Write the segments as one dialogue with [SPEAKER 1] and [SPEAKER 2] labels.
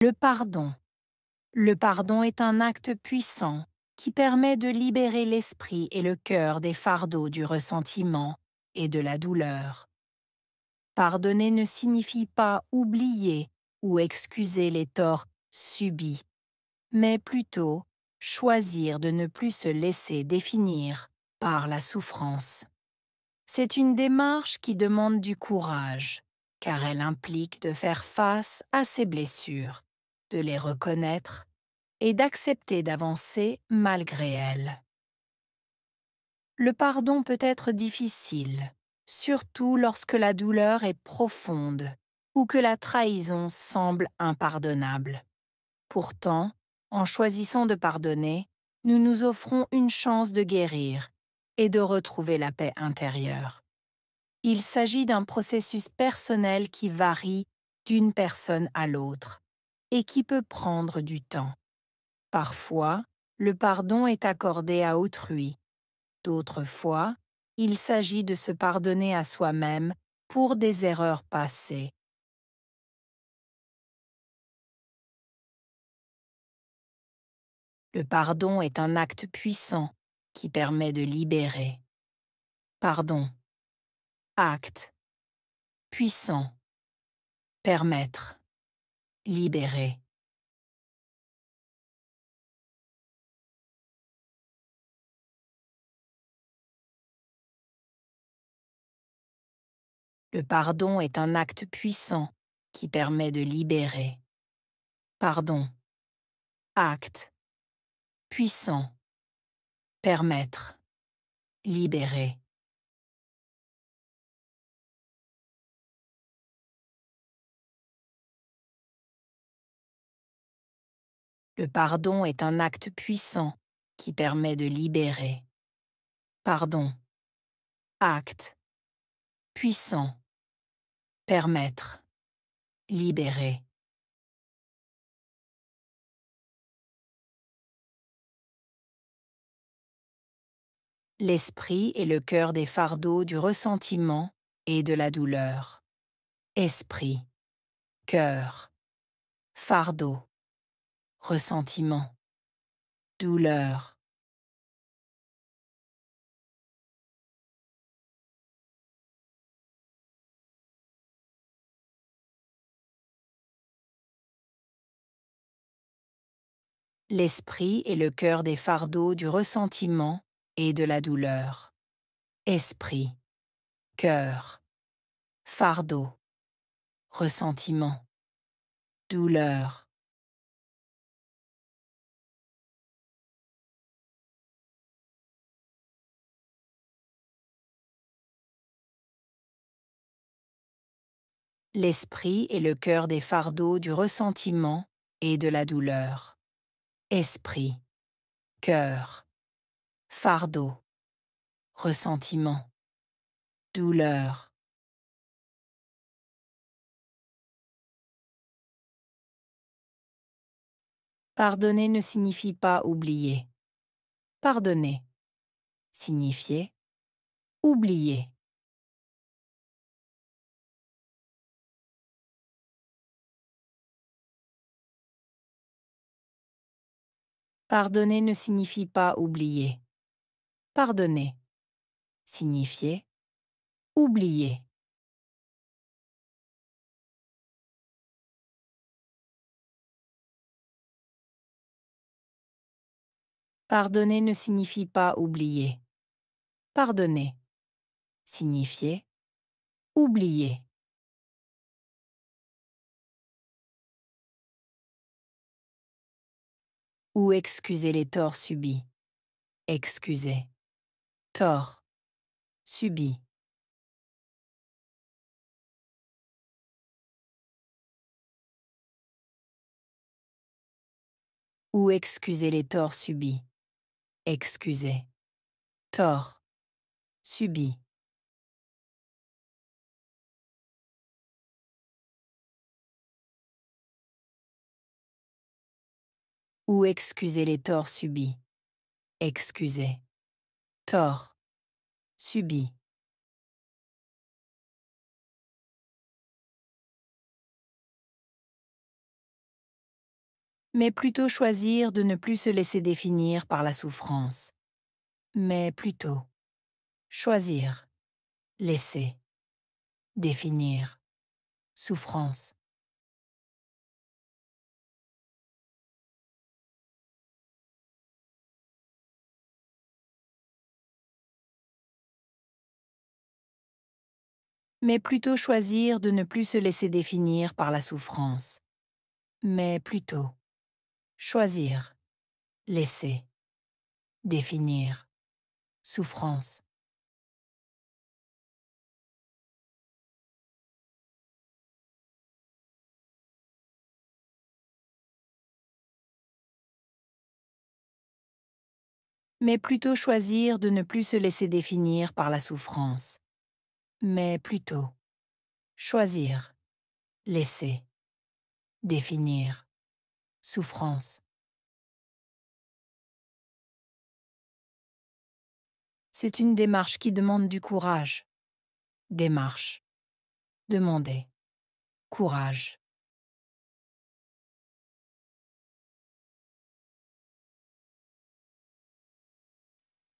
[SPEAKER 1] Le pardon. Le pardon est un acte puissant qui permet de libérer l'esprit et le cœur des fardeaux du ressentiment et de la douleur. Pardonner ne signifie pas oublier ou excuser les torts subis, mais plutôt choisir de ne plus se laisser définir par la souffrance. C'est une démarche qui demande du courage, car elle implique de faire face à ses blessures, de les reconnaître et d'accepter d'avancer malgré elles. Le pardon peut être difficile, surtout lorsque la douleur est profonde ou que la trahison semble impardonnable. Pourtant, en choisissant de pardonner, nous nous offrons une chance de guérir et de retrouver la paix intérieure. Il s'agit d'un processus personnel qui varie d'une personne à l'autre et qui peut prendre du temps. Parfois, le pardon est accordé à autrui. D'autres fois, il s'agit de se pardonner à soi-même pour des erreurs passées. Le pardon est un acte puissant qui permet de libérer. Pardon. Acte. Puissant. Permettre. Libérer. Le pardon est un acte puissant qui permet de libérer. Pardon. Acte. Puissant. Permettre. Libérer. Le pardon est un acte puissant qui permet de libérer. Pardon. Acte. Puissant. Permettre. Libérer. L'esprit est le cœur des fardeaux du ressentiment et de la douleur. Esprit. Cœur. Fardeau. Ressentiment. Douleur. L'esprit est le cœur des fardeaux du ressentiment et de la douleur. Esprit. Cœur. Fardeau. Ressentiment. Douleur. L'esprit est le cœur des fardeaux du ressentiment et de la douleur. Esprit. Cœur. Fardeau. Ressentiment. Douleur. Pardonner ne signifie pas oublier. Pardonner. Signifier. Oublier. Pardonner ne signifie pas oublier. Pardonner. Signifier. Oublier. Pardonner ne signifie pas oublier. Pardonner. Signifier. Oublier. Ou excuser les torts subis. Excuser. Tort. Subi. Ou excuser les torts subis. Excuser. Tort. Subi. Ou excuser les torts subis. Excuser. Tort. Subi. mais plutôt choisir de ne plus se laisser définir par la souffrance, mais plutôt choisir, laisser, définir, souffrance. Mais plutôt choisir de ne plus se laisser définir par la souffrance, mais plutôt choisir, laisser, définir, souffrance. Mais plutôt choisir de ne plus se laisser définir par la souffrance, mais plutôt choisir, laisser, définir, souffrance. C'est une démarche qui demande du courage. Démarche. Demander. Courage.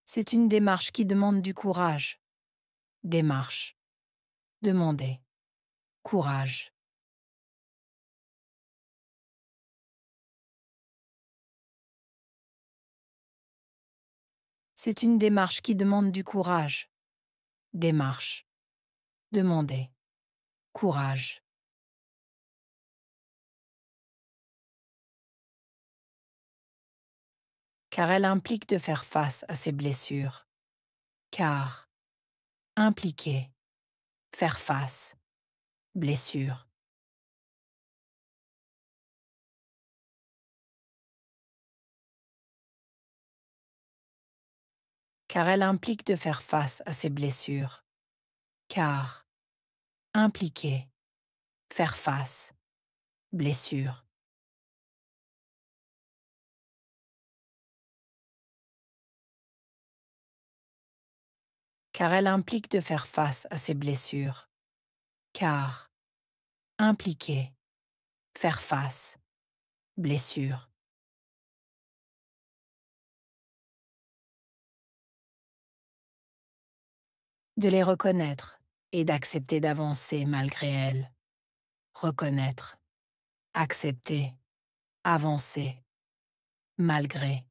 [SPEAKER 1] C'est une démarche qui demande du courage. Démarche. Demander. Courage. C'est une démarche qui demande du courage. Démarche. Demander. Courage. Car elle implique de faire face à ses blessures. Car impliquer, faire face, blessure. Car elle implique de faire face à ses blessures. Car impliquer, faire face, blessure. Car elle implique de faire face à ses blessures. Car impliquer, faire face, blessure. De les reconnaître et d'accepter d'avancer malgré elles. Reconnaître, accepter, avancer, malgré.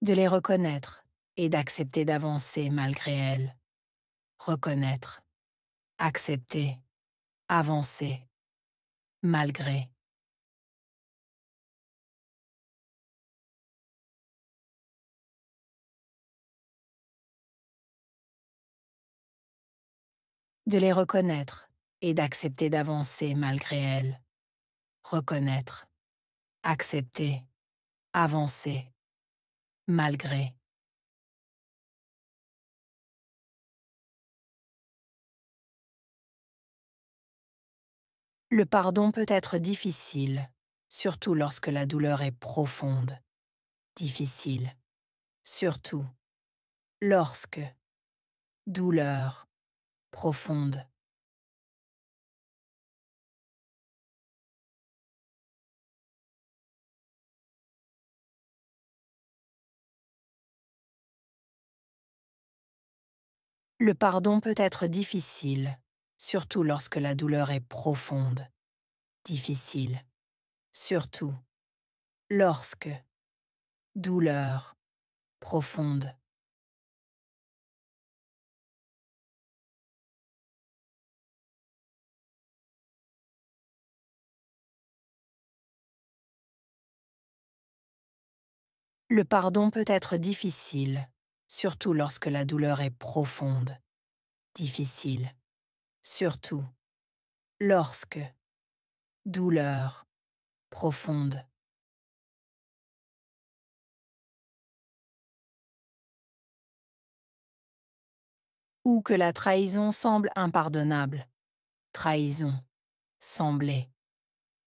[SPEAKER 1] De les reconnaître et d'accepter d'avancer malgré elles. Reconnaître, accepter, avancer, malgré. De les reconnaître et d'accepter d'avancer malgré elles. Reconnaître, accepter, avancer, malgré. Le pardon peut être difficile, surtout lorsque la douleur est profonde. Difficile, surtout lorsque douleur profonde. Le pardon peut être difficile, surtout lorsque la douleur est profonde. Difficile, surtout lorsque douleur profonde. Le pardon peut être difficile, surtout lorsque la douleur est profonde. Difficile, surtout lorsque douleur profonde. Ou que la trahison semble impardonnable. Trahison, sembler,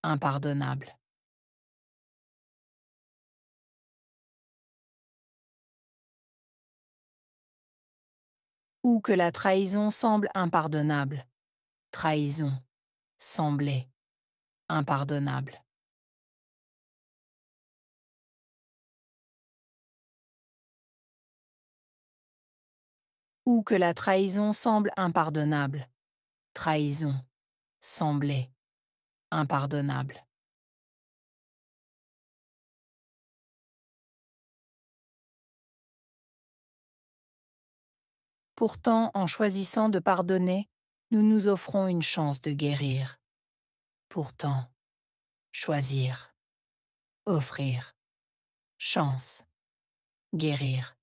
[SPEAKER 1] impardonnable. Ou que la trahison semble impardonnable. Trahison, sembler, impardonnable. Ou que la trahison semble impardonnable. Trahison, sembler, impardonnable. Pourtant, en choisissant de pardonner, nous nous offrons une chance de guérir. Pourtant, choisir, offrir, chance, guérir.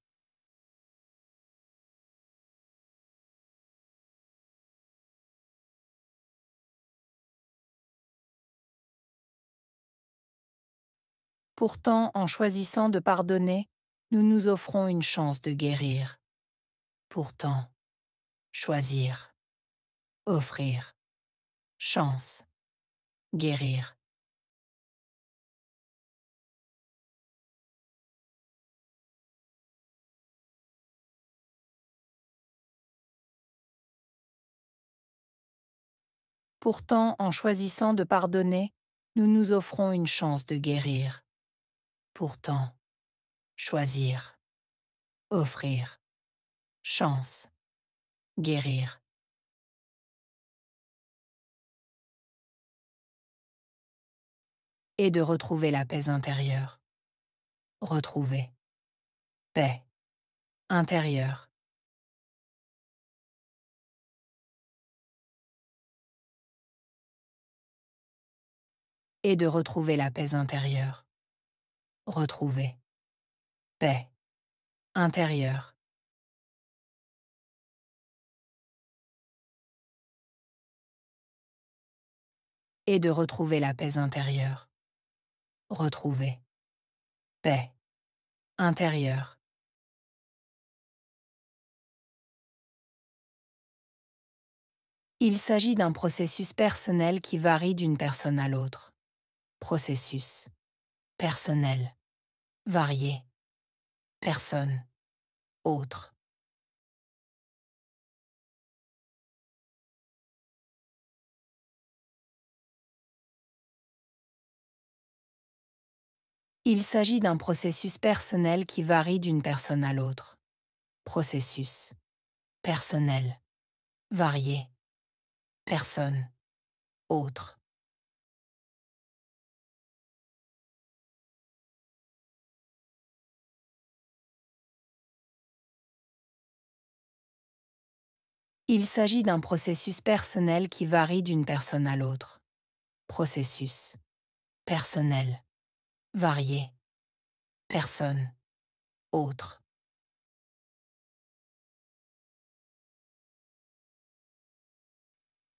[SPEAKER 1] Pourtant, en choisissant de pardonner, nous nous offrons une chance de guérir. Pourtant, choisir, offrir, chance, guérir. Pourtant, en choisissant de pardonner, nous nous offrons une chance de guérir. Pourtant, choisir, offrir, chance, guérir. Et de retrouver la paix intérieure. Retrouver. Paix intérieure. Et de retrouver la paix intérieure. Retrouver. Paix intérieure. Et de retrouver la paix intérieure. Retrouver. Paix intérieure. Il s'agit d'un processus personnel qui varie d'une personne à l'autre. Processus personnel, varié, personne, autre. Il s'agit d'un processus personnel qui varie d'une personne à l'autre. Processus personnel, varié, personne, autre. Il s'agit d'un processus personnel qui varie d'une personne à l'autre. Processus personnel, varié, personne, autre.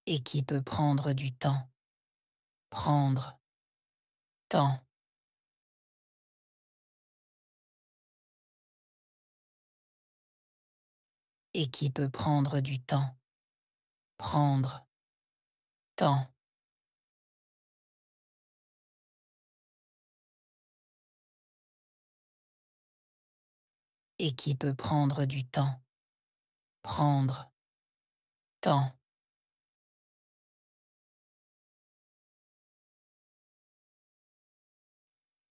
[SPEAKER 1] Et qui peut prendre du temps. Prendre. Temps. Et qui peut prendre du temps. Prendre. Temps. Et qui peut prendre du temps. Prendre. Temps.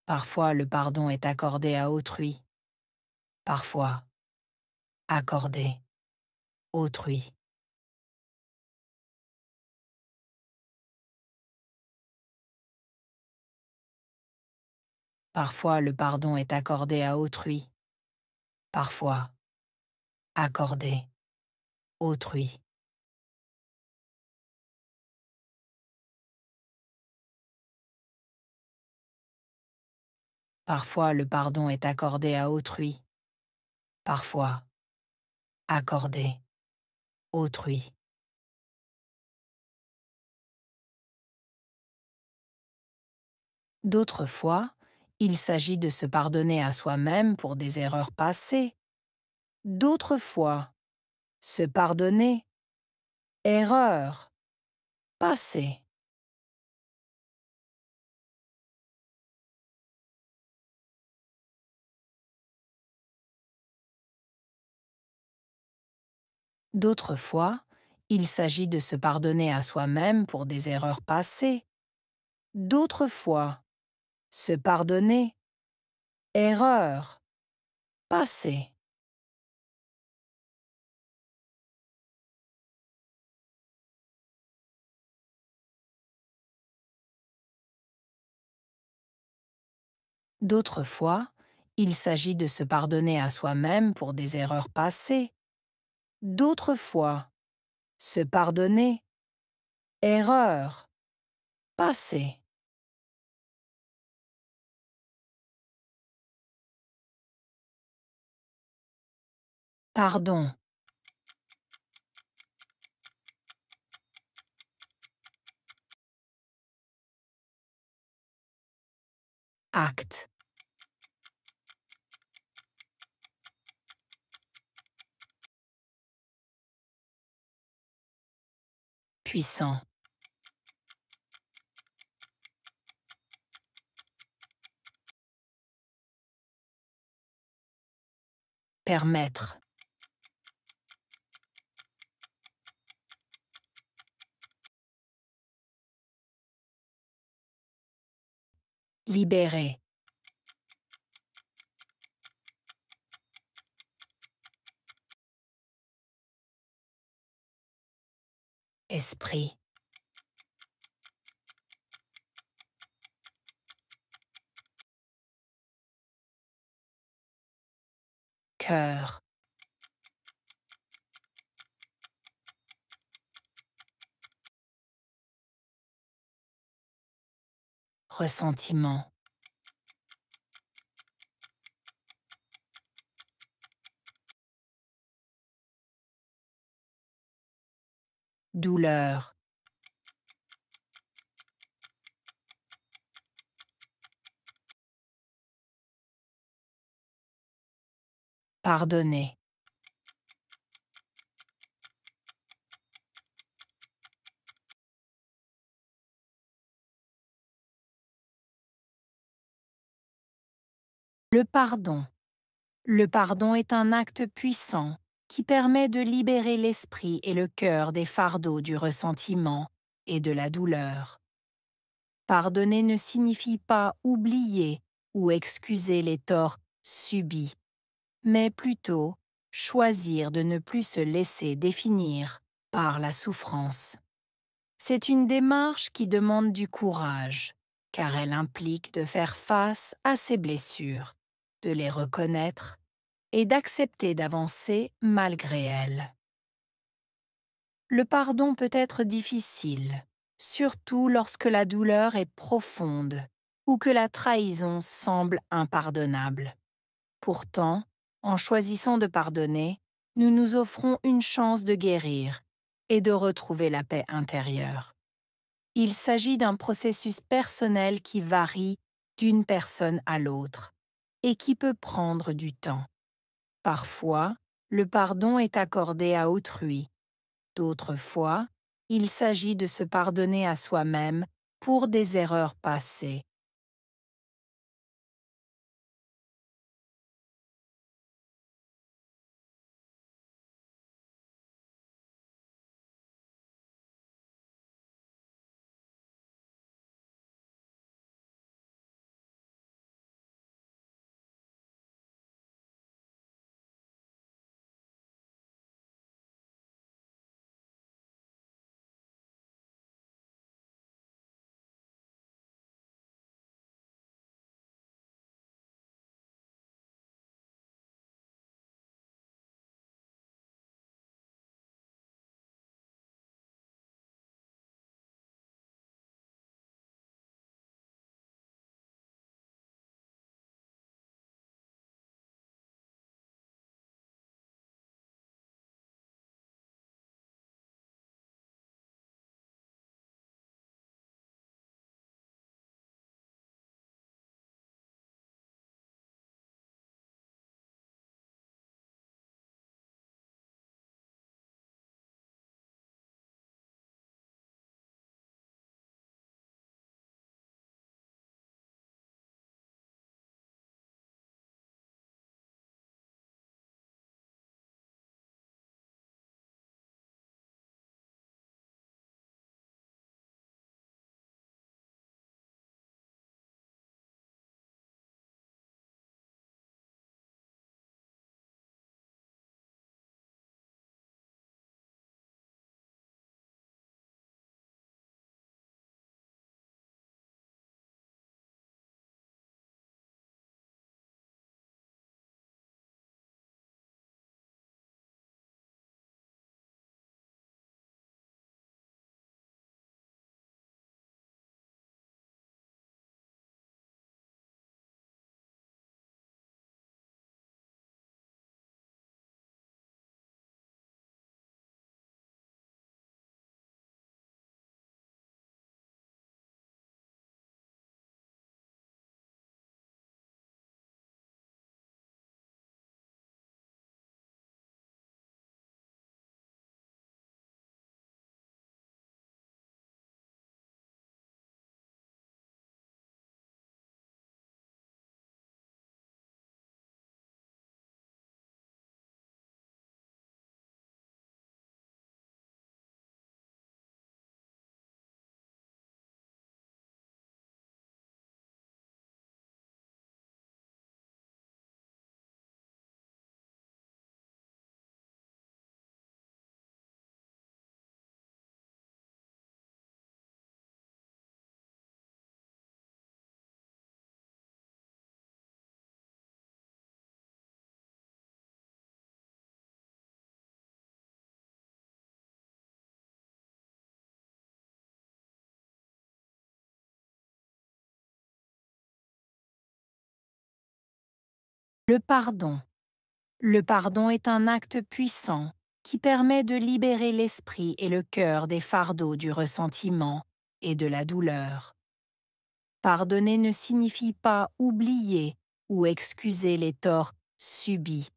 [SPEAKER 1] Parfois, le pardon est accordé à autrui. Parfois, accordé. Autrui. Parfois, le pardon est accordé à autrui. Parfois, accordé. Autrui. Parfois, le pardon est accordé à autrui. Parfois, accordé. Autrui. D'autres fois, il s'agit de se pardonner à soi-même pour des erreurs passées. D'autres fois, se pardonner. Erreur. Passée. D'autres fois, il s'agit de se pardonner à soi-même pour des erreurs passées. D'autres fois, se pardonner, erreur, passé. D'autres fois, il s'agit de se pardonner à soi-même pour des erreurs passées. D'autres fois, se pardonner, erreur, passé. Pardon, acte, puissant, permettre, libérer, esprit, cœur, ressentiment, douleur, pardonner, le pardon. Le pardon est un acte puissant qui permet de libérer l'esprit et le cœur des fardeaux du ressentiment et de la douleur. Pardonner ne signifie pas oublier ou excuser les torts subis, mais plutôt choisir de ne plus se laisser définir par la souffrance. C'est une démarche qui demande du courage, car elle implique de faire face à ses blessures, de les reconnaître et d'accepter d'avancer malgré elles. Le pardon peut être difficile, surtout lorsque la douleur est profonde ou que la trahison semble impardonnable. Pourtant, en choisissant de pardonner, nous nous offrons une chance de guérir et de retrouver la paix intérieure. Il s'agit d'un processus personnel qui varie d'une personne à l'autre et qui peut prendre du temps. Parfois, le pardon est accordé à autrui. D'autres fois, il s'agit de se pardonner à soi-même pour des erreurs passées. Le pardon. Le pardon est un acte puissant qui permet de libérer l'esprit et le cœur des fardeaux du ressentiment et de la douleur. Pardonner ne signifie pas oublier ou excuser les torts subis,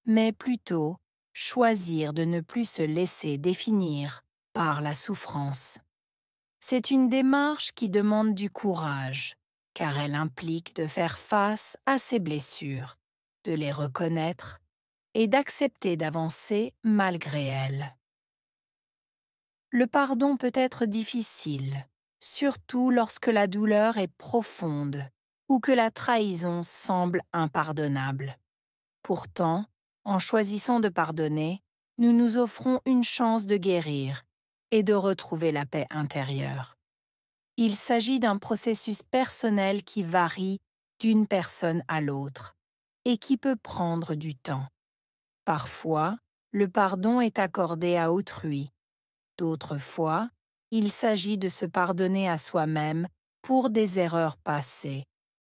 [SPEAKER 1] mais plutôt choisir de ne plus se laisser définir par la souffrance. C'est une démarche qui demande du courage, car elle implique de faire face à ses blessures, de les reconnaître et d'accepter d'avancer malgré elles. Le pardon peut être difficile, surtout lorsque la douleur est profonde ou que la trahison semble impardonnable. Pourtant, en choisissant de pardonner, nous nous offrons une chance de guérir et de retrouver la paix intérieure. Il s'agit d'un processus personnel qui varie d'une personne à l'autre et qui peut prendre du temps. Parfois, le pardon est accordé à autrui. D'autres fois, il s'agit de se pardonner à soi-même pour des erreurs passées